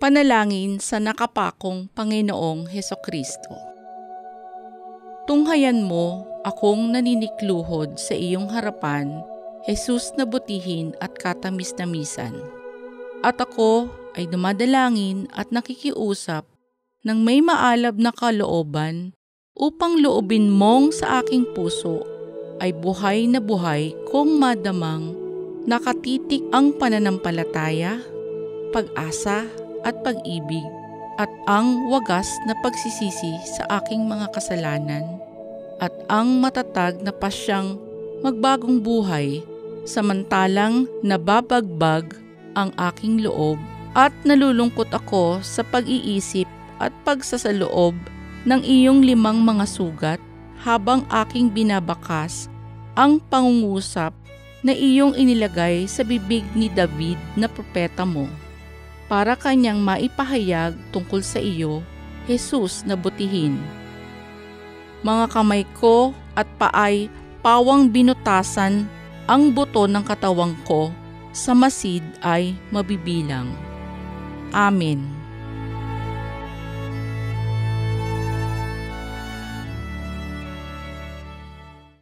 Panalangin sa nakapakong Panginoong Hesukristo. Tunghayan mo akong naninikluhod sa iyong harapan, Jesus na butihin at katamis-namisan. At ako ay dumadalangin at nakikiusap ng may maalab na kalooban upang loobin mong sa aking puso ay buhay na buhay kung madamang nakatitik ang pananampalataya, pag-asa at pag-ibig at ang wagas na pagsisisi sa aking mga kasalanan at ang matatag na pasyang magbagong buhay samantalang nababagbag ang aking loob at nalulungkot ako sa pag-iisip at pagsasaloob ng iyong 5 mga sugat habang aking binabakas ang pangungusap na iyong inilagay sa bibig ni David na propeta mo, para kanyang maipahayag tungkol sa iyo, Jesus na butihin. Mga kamay ko at paay pawang binutasan ang buto ng katawang ko, sa masid ay mabibilang. Amen.